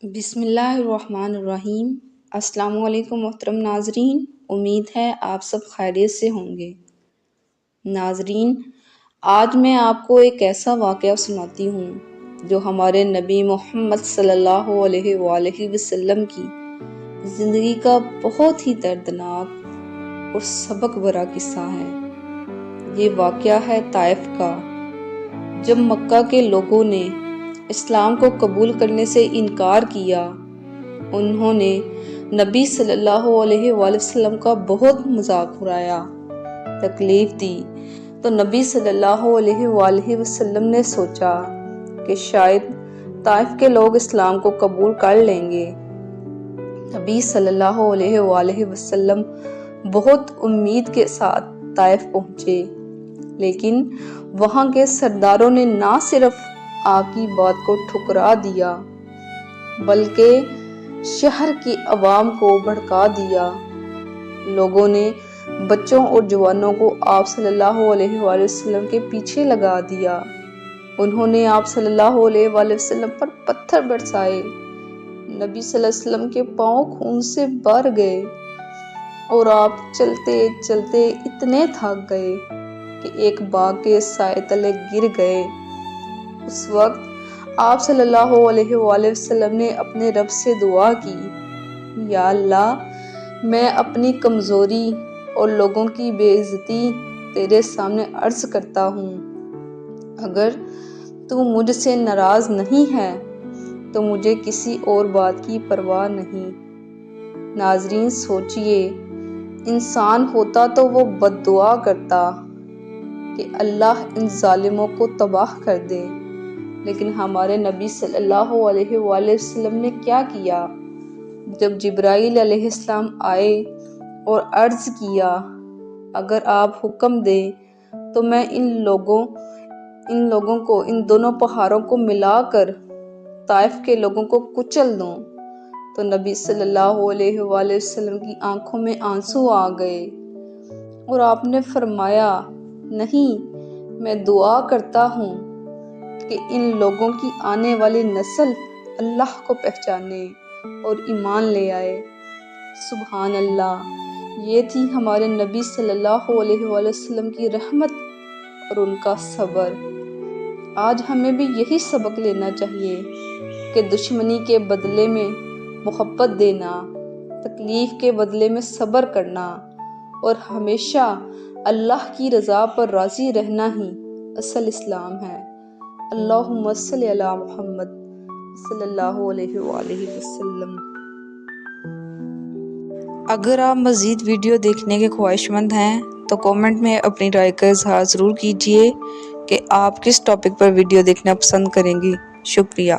بسم اللہ الرحمن الرحیم۔ السلام علیکم محترم ناظرین، امید ہے آپ سب خیریت سے ہوں گے۔ ناظرین، آج میں آپ کو ایک ایسا واقعہ سناتی ہوں جو ہمارے نبی محمد صلی اللہ علیہ وآلہ وسلم کی زندگی کا بہت ہی دردناک اور سبق بھرا قصہ ہے۔ یہ واقعہ ہے طائف کا، جب مکہ کے لوگوں نے اسلام کو قبول کرنے سے انکار کیا۔ انہوں نے نبی صلی اللہ علیہ وآلہ وسلم کا بہت مذاق اڑایا، تکلیف دی، تو نبی صلی اللہ علیہ وآلہ وسلم نے سوچا کہ شاید طائف کے لوگ اسلام کو قبول کر لیں گے۔ نبی صلی اللہ علیہ وآلہ وسلم بہت امید کے ساتھ طائف پہنچے، لیکن وہاں کے سرداروں نے نہ صرف آپ کی بات کو ٹھکرا دیا بلکہ شہر کی عوام کو بھڑکا دیا۔ لوگوں نے بچوں اور جوانوں کو آپ صلی اللہ علیہ وآلہ وسلم کے پیچھے لگا دیا۔ انہوں نے آپ صلی اللہ علیہ وآلہ وسلم پر پتھر برسائے۔ نبی صلی اللہ علیہ وسلم کے پاؤں خون سے بھر گئے اور آپ چلتے چلتے اتنے تھک گئے کہ ایک باغ کے سائے تلے گر گئے۔ اس وقت آپ صلی اللہ علیہ وآلہ وسلم نے اپنے رب سے دعا کی، یا اللہ، میں اپنی کمزوری اور لوگوں کی بے عزتی تیرے سامنے عرض کرتا ہوں۔ اگر تو مجھ سے ناراض نہیں ہے تو مجھے کسی اور بات کی پرواہ نہیں۔ ناظرین، سوچئے، انسان ہوتا تو وہ بد دعا کرتا کہ اللہ ان ظالموں کو تباہ کر دے، لیکن ہمارے نبی صلی اللہ علیہ وآلہ وسلم نے کیا کیا؟ جب جبرائیل علیہ السلام آئے اور عرض کیا، اگر آپ حکم دیں تو میں ان لوگوں کو، ان دونوں پہاڑوں کو ملا کر طائف کے لوگوں کو کچل دوں، تو نبی صلی اللہ علیہ وآلہ وسلم کی آنکھوں میں آنسو آ گئے اور آپ نے فرمایا، نہیں، میں دعا کرتا ہوں کہ ان لوگوں کی آنے والی نسل اللہ کو پہچانے اور ایمان لے آئے۔ سبحان اللہ! یہ تھی ہمارے نبی صلی اللہ علیہ وآلہ وسلم کی رحمت اور ان کا صبر۔ آج ہمیں بھی یہی سبق لینا چاہیے کہ دشمنی کے بدلے میں محبت دینا، تکلیف کے بدلے میں صبر کرنا اور ہمیشہ اللہ کی رضا پر راضی رہنا ہی اصل اسلام ہے۔ اللہم صلی علی محمد صلی اللہ علیہ وآلہ وسلم۔ اگر آپ مزید ویڈیو دیکھنے کے خواہشمند ہیں تو کامنٹ میں اپنی رائے کا اظہار ضرور کیجیے کہ آپ کس ٹاپک پر ویڈیو دیکھنا پسند کریں گی۔ شکریہ۔